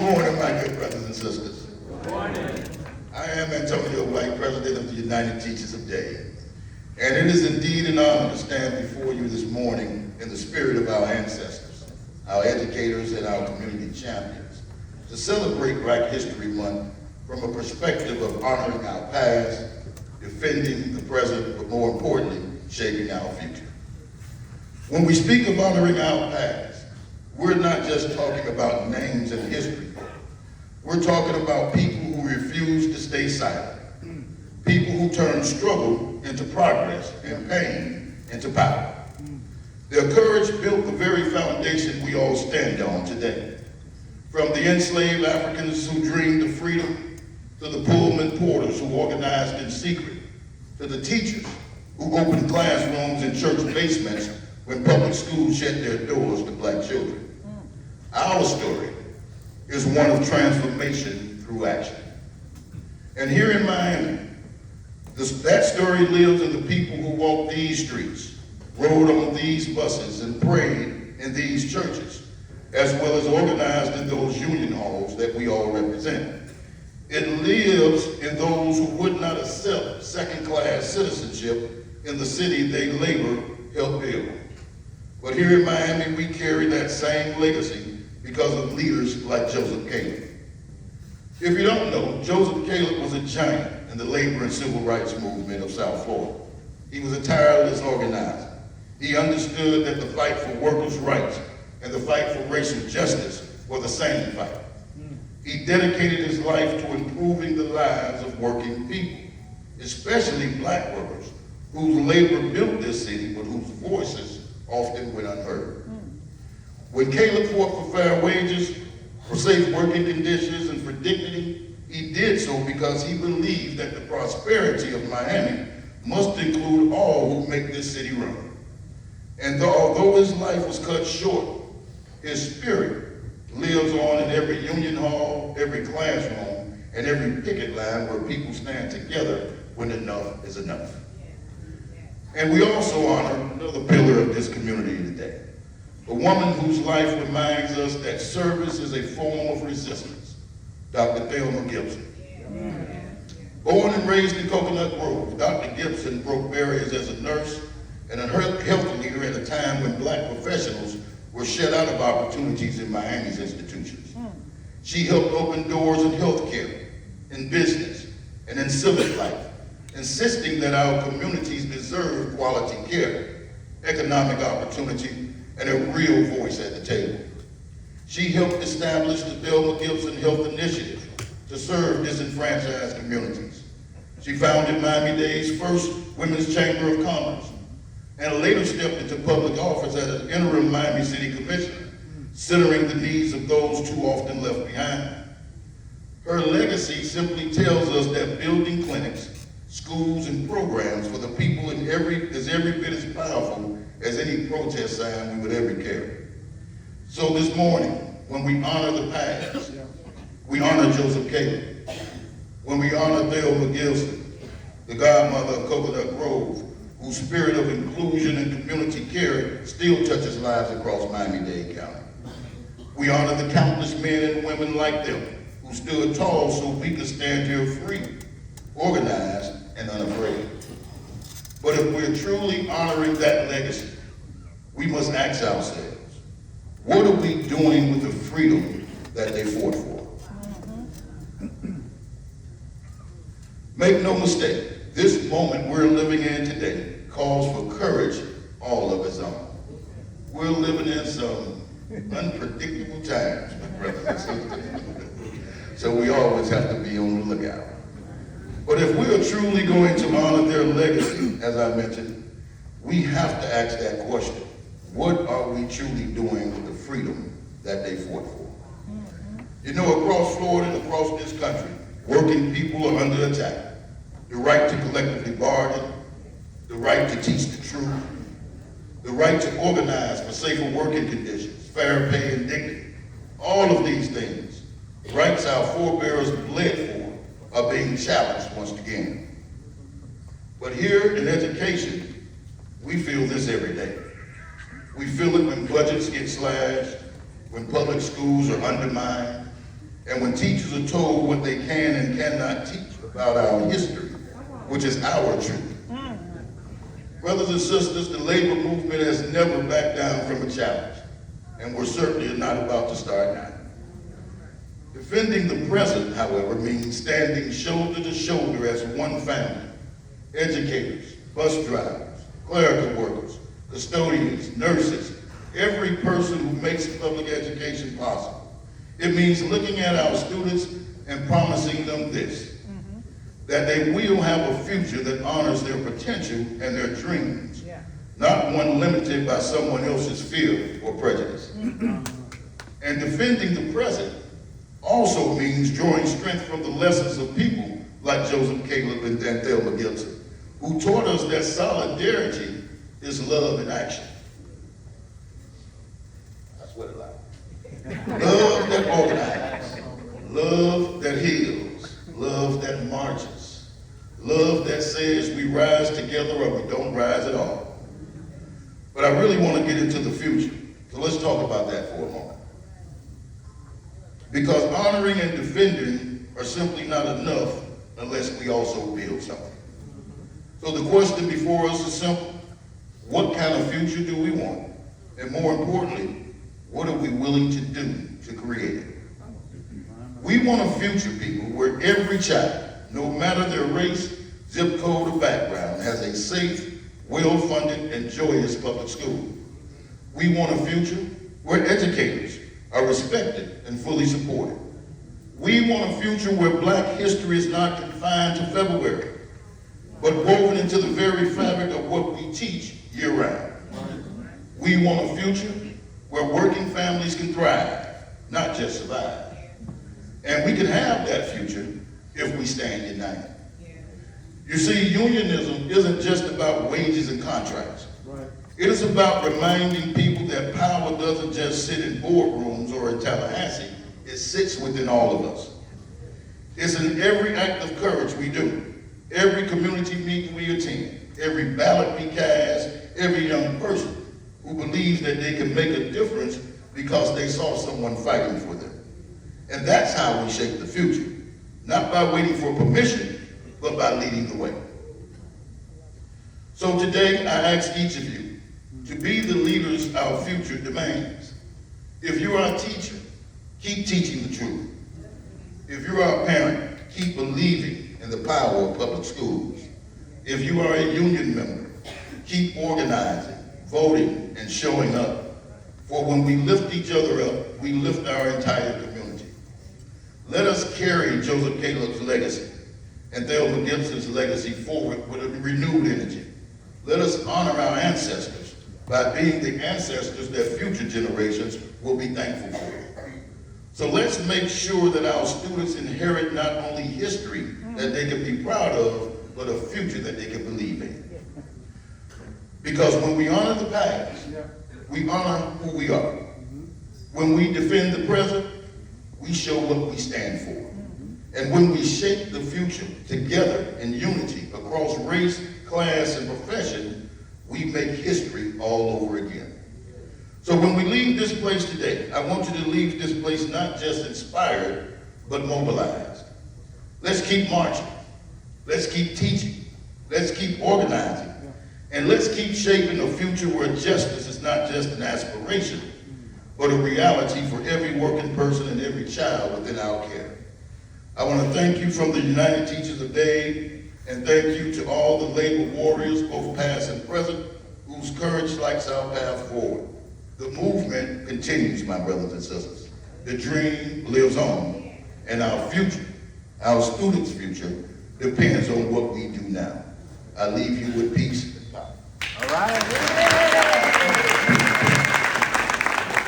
morning, my good brothers and sisters. Good morning. I am Antonio White, President of the United Teachers of Dade. And it is indeed an honor to stand before you this morning in the spirit of our ancestors, our educators, and our community champions, to celebrate Black History Month from a perspective of honoring our past, defending the present, but more importantly, shaping our future. When we speak of honoring our past, we're not just talking about names and history. We're talking about people who refuse to stay silent, people who turn struggle into progress and pain into power. Their courage built the very foundation we all stand on today. From the enslaved Africans who dreamed of freedom, to the Pullman porters who organized in secret, to the teachers who opened classrooms in church basements when public schools shut their doors to Black children. Our story is one of transformation through action. And here in Miami, that story lives in the people who walked these streets, rode on these buses, and prayed in these churches, as well as organized in those union halls that we all represent. It lives in those who would not accept second-class citizenship in the city they labor helped build. But here in Miami, we carry that same legacy because of leaders like Joseph Caleb. If you don't know, Joseph Caleb was a giant in the labor and civil rights movement of South Florida. He was a tireless organizer. He understood that the fight for workers' rights and the fight for racial justice were the same fight. He dedicated his life to improving the lives of working people, especially Black workers, whose labor built this city, but whose voices often went unheard. When Caleb fought for fair wages, for safe working conditions, and for dignity, he did so because he believed that the prosperity of Miami must include all who make this city run. And although his life was cut short, his spirit lives on in every union hall, every classroom, and every picket line where people stand together when enough is enough. And we also honor another pillar of this community today, a woman whose life reminds us that service is a form of resistance, Dr. Thelma Gibson. Born and raised in Coconut Grove, Dr. Gibson broke barriers as a nurse and a health leader at a time when Black professionals were shut out of opportunities in Miami's institutions. She helped open doors in healthcare, in business, and in civic life, insisting that our communities deserve quality care, economic opportunity, and a real voice at the table. She helped establish the Thelma Gibson Health Initiative to serve disenfranchised communities. She founded Miami-Dade's first Women's Chamber of Commerce, and later stepped into public office as an interim Miami City Commissioner, centering the needs of those too often left behind. Her legacy simply tells us that building clinics, schools, and programs for the people is every bit as powerful as any protest sign we would ever carry. So this morning, when we honor the past, we honor Joseph Caleb. When we honor Thelma Gibson, the godmother of Coconut Grove, whose spirit of inclusion and community care still touches lives across Miami-Dade County. We honor the countless men and women like them who stood tall so we could stand here free, organized, and unafraid. But if we're truly honoring that legacy, we must ask ourselves, what are we doing with the freedom that they fought for? Make no mistake, this moment we're living in today calls for courage all of its own. We're living in some unpredictable times, my brothers and sisters. So we always have to be on the lookout. But if we are truly going to honor their legacy, as I mentioned, we have to ask that question. What are we truly doing with the freedom that they fought for? You know, across Florida and across this country, working people are under attack. The right to collectively bargain, the right to teach the truth, the right to organize for safer working conditions, fair pay and dignity. All of these things, rights our forebears bled for, are being challenged once again. But here in education, we feel this every day. We feel it when budgets get slashed, when public schools are undermined, and when teachers are told what they can and cannot teach about our history, which is our truth. Brothers and sisters, the labor movement has never backed down from a challenge, and we're certainly not about to start now. Defending the present, however, means standing shoulder to shoulder as one family. Educators, bus drivers, clerical workers, custodians, nurses, every person who makes public education possible. It means looking at our students and promising them this, that they will have a future that honors their potential and their dreams, not one limited by someone else's fear or prejudice. And defending the present also means drawing strength from the lessons of people like Joseph Caleb and Thelma Gibson, who taught us that solidarity is love in action. I sweat a lot. Love that organizes, love that heals, love that marches, love that says we rise together or we don't rise at all. But I really want to get into the future, so let's talk about that for a moment. Because honoring and defending are simply not enough unless we also build something. So the question before us is simple. What kind of future do we want? And more importantly, what are we willing to do to create it? We want a future, people, where every child, no matter their race, zip code, or background, has a safe, well-funded, and joyous public school. We want a future where educators are respected and fully supported. We want a future where Black history is not confined to February, but woven into the very fabric of what we teach year-round. We want a future where working families can thrive, not just survive. And we can have that future if we stand united. You see, unionism isn't just about wages and contracts. It is about reminding people that power doesn't just sit in boardrooms or in Tallahassee, it sits within all of us. It's in every act of courage we do, every community meeting we attend, every ballot we cast, every young person who believes that they can make a difference because they saw someone fighting for them. And that's how we shape the future, not by waiting for permission, but by leading the way. So today, I ask each of you to be the leaders our future demands. If you are a teacher, keep teaching the truth. If you are a parent, keep believing in the power of public schools. If you are a union member, keep organizing, voting, and showing up. For when we lift each other up, we lift our entire community. Let us carry Joseph Caleb's legacy and Thelma Gibson's legacy forward with a renewed energy. Let us honor our ancestors by being the ancestors that future generations will be thankful for. So let's make sure that our students inherit not only history that they can be proud of, but a future that they can believe in. Because when we honor the past, we honor who we are. When we defend the present, we show what we stand for. And when we shape the future together in unity across race, class, and profession, we make history all over again. So when we leave this place today, I want you to leave this place not just inspired, but mobilized. Let's keep marching. Let's keep teaching. Let's keep organizing. And let's keep shaping a future where justice is not just an aspiration, but a reality for every working person and every child within our care. I want to thank you from the United Teachers of Dade, and thank you to all the labor warriors, both past and present, whose courage lights our path forward. The movement continues, my brothers and sisters. The dream lives on, and our future, our students' future, depends on what we do now. I leave you with peace